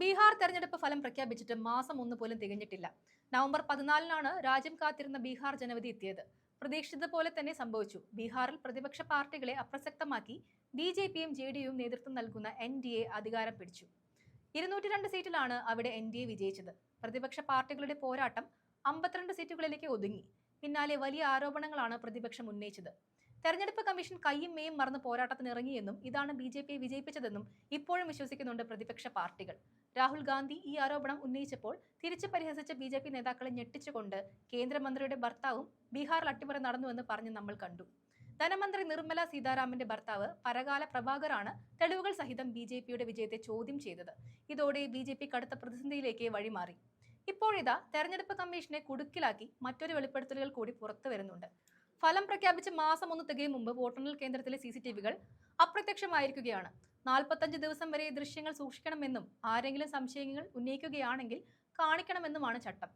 ബീഹാർ തെരഞ്ഞെടുപ്പ് ഫലം പ്രഖ്യാപിച്ചിട്ട് മാസം ഒന്ന് പോലും തികഞ്ഞിട്ടില്ല. നവംബർ 14-നാണ് രാജ്യം കാത്തിരുന്ന ബീഹാർ ജനവിധി എത്തിയത്. പ്രതീക്ഷിച്ചത് പോലെ തന്നെ സംഭവിച്ചു. ബീഹാറിൽ പ്രതിപക്ഷ പാർട്ടികളെ അപ്രസക്തമാക്കി BJPയും JDUവും നേതൃത്വം നൽകുന്ന NDA അധികാരം പിടിച്ചു. 202 സീറ്റിലാണ് അവിടെ NDA വിജയിച്ചത്. പ്രതിപക്ഷ പാർട്ടികളുടെ പോരാട്ടം 52 സീറ്റുകളിലേക്ക് ഒതുങ്ങി. പിന്നാലെ വലിയ ആരോപണങ്ങളാണ് പ്രതിപക്ഷം ഉന്നയിച്ചത്. തെരഞ്ഞെടുപ്പ് കമ്മീഷൻ കയ്യും മേയും മറന്ന് പോരാട്ടത്തിന് ഇറങ്ങിയെന്നും ഇതാണ് BJPയെ വിജയിപ്പിച്ചതെന്നും ഇപ്പോഴും വിശ്വസിക്കുന്നുണ്ട് പ്രതിപക്ഷ പാർട്ടികൾ. രാഹുൽ ഗാന്ധി ഈ ആരോപണം ഉന്നയിച്ചപ്പോൾ തിരിച്ചു പരിഹസിച്ച BJP നേതാക്കളെ ഞെട്ടിച്ചുകൊണ്ട് കേന്ദ്രമന്ത്രിയുടെ ഭർത്താവും ബീഹാറിൽ അട്ടിമറി നടന്നുവെന്ന് പറഞ്ഞ് നമ്മൾ കണ്ടു. ധനമന്ത്രി നിർമ്മല സീതാരാമന്റെ ഭർത്താവ് പരകാല പ്രഭാകറാണ് തെളിവുകൾ സഹിതം BJPയുടെ വിജയത്തെ ചോദ്യം ചെയ്തത്. ഇതോടെ BJP കടുത്ത പ്രതിസന്ധിയിലേക്ക് വഴിമാറി. ഇപ്പോഴിതാ തെരഞ്ഞെടുപ്പ് കമ്മീഷനെ കുടുക്കിലാക്കി മറ്റൊരു വെളിപ്പെടുത്തലുകൾ കൂടി പുറത്തു വരുന്നുണ്ട്. ഫലം പ്രഖ്യാപിച്ച് മാസം ഒന്ന് തികയും മുമ്പ് വോട്ടെണ്ണൽ കേന്ദ്രത്തിലെ CCTVകൾ അപ്രത്യക്ഷമായിരിക്കുകയാണ്. 45 ദിവസം വരെ ദൃശ്യങ്ങൾ സൂക്ഷിക്കണമെന്നും ആരെങ്കിലും സംശയങ്ങൾ ഉന്നയിക്കുകയാണെങ്കിൽ കാണിക്കണമെന്നുമാണ് ചട്ടം.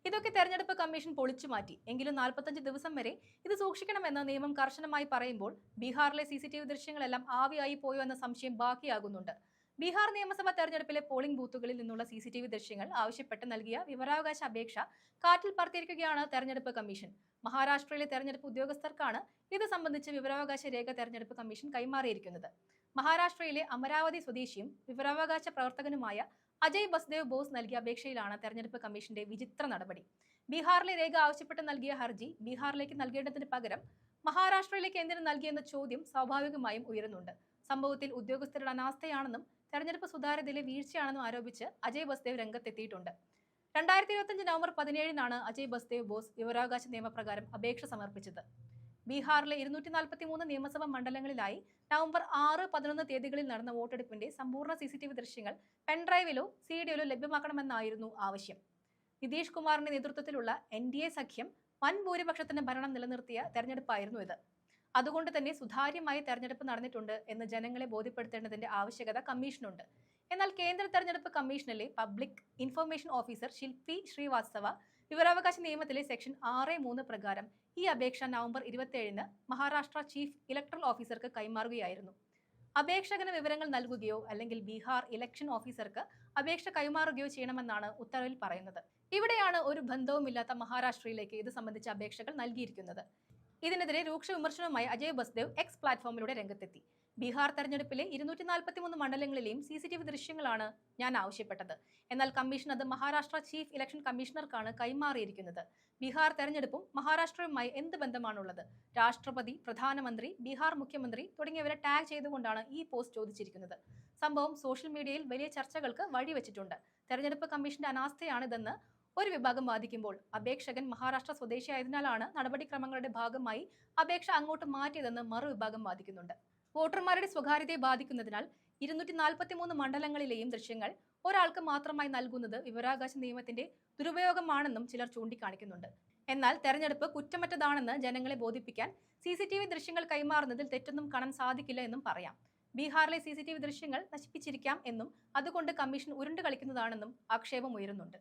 ഇതൊക്കെ തെരഞ്ഞെടുപ്പ് കമ്മീഷൻ പൊളിച്ചു മാറ്റി. എങ്കിലും 45 ദിവസം വരെ ഇത് സൂക്ഷിക്കണമെന്ന നിയമം കർശനമായി പറയുമ്പോൾ ബീഹാറിലെ CCTV ദൃശ്യങ്ങളെല്ലാം ആവിയായി പോയോ എന്ന സംശയം ബാക്കിയാകുന്നുണ്ട്. ബീഹാർ നിയമസഭാ തെരഞ്ഞെടുപ്പിലെ പോളിംഗ് ബൂത്തുകളിൽ നിന്നുള്ള CCTV ദൃശ്യങ്ങൾ ആവശ്യപ്പെട്ട് നൽകിയ വിവരാവകാശ അപേക്ഷ കാറ്റിൽ പറത്തിയിരിക്കുകയാണ് തെരഞ്ഞെടുപ്പ് കമ്മീഷൻ. മഹാരാഷ്ട്രയിലെ തെരഞ്ഞെടുപ്പ് ഉദ്യോഗസ്ഥർക്കാണ് ഇത് സംബന്ധിച്ച് വിവരാവകാശ രേഖ തെരഞ്ഞെടുപ്പ് കമ്മീഷൻ കൈമാറിയിരിക്കുന്നത്. മഹാരാഷ്ട്രയിലെ അമരാവതി സ്വദേശിയും വിവരാവകാശ പ്രവർത്തകനുമായ അജയ് ബസ്ദേവ് ബോസ് നൽകിയ അപേക്ഷയിലാണ് തെരഞ്ഞെടുപ്പ് കമ്മീഷന്റെ വിചിത്ര നടപടി. ബീഹാറിലെ രേഖ ആവശ്യപ്പെട്ട് നൽകിയ ഹർജി ബീഹാറിലേക്ക് നൽകേണ്ടതിന് പകരം മഹാരാഷ്ട്രയിലേക്ക് എന്തിനു നൽകിയെന്ന ചോദ്യം സ്വാഭാവികമായും ഉയരുന്നുണ്ട്. സംഭവത്തിൽ ഉദ്യോഗസ്ഥരുടെ അനാസ്ഥയാണെന്നും തെരഞ്ഞെടുപ്പ് സുതാര്യതയിലെ വീഴ്ചയാണെന്നും ആരോപിച്ച് അജയ് ബസ്ദേവ് രംഗത്തെത്തിയിട്ടുണ്ട്. 2025 നവംബർ 17-നാണ് അജയ് ബസ്ദേവ് ബോസ് വിവരാവകാശ നിയമപ്രകാരം അപേക്ഷ സമർപ്പിച്ചത്. ബീഹാറിലെ 243 നിയമസഭാ മണ്ഡലങ്ങളിലായി നവംബർ 6, 11 തീയതികളിൽ നടന്ന വോട്ടെടുപ്പിന്റെ സമ്പൂർണ്ണ CCTV ദൃശ്യങ്ങൾ പെൻഡ്രൈവിലോ CDയിലോ ലഭ്യമാക്കണമെന്നായിരുന്നു ആവശ്യം. നിതീഷ് കുമാറിന്റെ നേതൃത്വത്തിലുള്ള NDA സഖ്യം വൻ ഭൂരിപക്ഷത്തിന് ഭരണം നിലനിർത്തിയ തെരഞ്ഞെടുപ്പായിരുന്നു ഇത്. അതുകൊണ്ട് തന്നെ സുതാര്യമായ തെരഞ്ഞെടുപ്പ് നടന്നിട്ടുണ്ട് എന്ന് ജനങ്ങളെ ബോധ്യപ്പെടുത്തേണ്ടതിന്റെ ആവശ്യകത കമ്മീഷനുണ്ട്. എന്നാൽ കേന്ദ്ര തെരഞ്ഞെടുപ്പ് കമ്മീഷനിലെ പബ്ലിക് ഇൻഫർമേഷൻ ഓഫീസർ ശില്പി ശ്രീവാസ്തവ വിവരാവകാശ നിയമത്തിലെ സെക്ഷൻ 6(3) പ്രകാരം ഈ അപേക്ഷ നവംബർ 27-ന് മഹാരാഷ്ട്ര ചീഫ് ഇലക്ടറൽ ഓഫീസർക്ക് കൈമാറുകയായിരുന്നു. അപേക്ഷകന് വിവരങ്ങൾ നൽകുകയോ അല്ലെങ്കിൽ ബീഹാർ ഇലക്ഷൻ ഓഫീസർക്ക് അപേക്ഷ കൈമാറുകയോ ചെയ്യണമെന്നാണ് ഉത്തരവിൽ പറയുന്നത്. ഇവിടെയാണ് ഒരു ബന്ധവുമില്ലാത്ത മഹാരാഷ്ട്രയിലേക്ക് ഇത് സംബന്ധിച്ച അപേക്ഷകൾ നൽകിയിരിക്കുന്നത്. ഇതിനെതിരെ രൂക്ഷ വിമർശനവുമായി അജയ് ബസ്ദേവ് X പ്ലാറ്റ്ഫോമിലൂടെ രംഗത്തെത്തി. ബീഹാർ തെരഞ്ഞെടുപ്പിലെ 243 മണ്ഡലങ്ങളിലെയും CCTV ദൃശ്യങ്ങളാണ് ഞാൻ ആവശ്യപ്പെട്ടത്. എന്നാൽ കമ്മീഷൻ അത് മഹാരാഷ്ട്ര ചീഫ് ഇലക്ഷൻ കമ്മീഷണർക്കാണ് കൈമാറിയിരിക്കുന്നത്. ബീഹാർ തെരഞ്ഞെടുപ്പും മഹാരാഷ്ട്രയുമായി എന്ത് ബന്ധമാണുള്ളത്? രാഷ്ട്രപതി, പ്രധാനമന്ത്രി, ബീഹാർ മുഖ്യമന്ത്രി തുടങ്ങിയവരെ ടാഗ് ചെയ്തുകൊണ്ടാണ് ഈ പോസ്റ്റ് ചോദിച്ചിരിക്കുന്നത്. സംഭവം സോഷ്യൽ മീഡിയയിൽ വലിയ ചർച്ചകൾക്ക് വഴിവെച്ചിട്ടുണ്ട്. തെരഞ്ഞെടുപ്പ് കമ്മീഷന്റെ അനാസ്ഥയാണിതെന്ന് ഒരു വിഭാഗം വാദിക്കുമ്പോൾ അപേക്ഷകൻ മഹാരാഷ്ട്ര സ്വദേശിയായതിനാലാണ് നടപടിക്രമങ്ങളുടെ ഭാഗമായി അപേക്ഷ അങ്ങോട്ട് മാറ്റിയതെന്ന് മറുവിഭാഗം വാദിക്കുന്നുണ്ട്. വോട്ടർമാരുടെ സ്വകാര്യതയെ ബാധിക്കുന്നതിനാൽ 243 മണ്ഡലങ്ങളിലെയും ദൃശ്യങ്ങൾ ഒരാൾക്ക് മാത്രമായി നൽകുന്നത് വിവരാവകാശ നിയമത്തിന്റെ ദുരുപയോഗമാണെന്നും ചിലർ ചൂണ്ടിക്കാണിക്കുന്നുണ്ട്. എന്നാൽ തെരഞ്ഞെടുപ്പ് കുറ്റമറ്റതാണെന്ന് ജനങ്ങളെ ബോധിപ്പിക്കാൻ CCTV ദൃശ്യങ്ങൾ കൈമാറുന്നതിൽ തെറ്റൊന്നും കാണാൻ സാധിക്കില്ല എന്നും പറയാം. ബീഹാറിലെ CCTV ദൃശ്യങ്ങൾ നശിപ്പിച്ചിരിക്കാം എന്നും അതുകൊണ്ട് കമ്മീഷൻ ഉരുണ്ടു കളിക്കുന്നതാണെന്നും ആക്ഷേപം ഉയരുന്നുണ്ട്.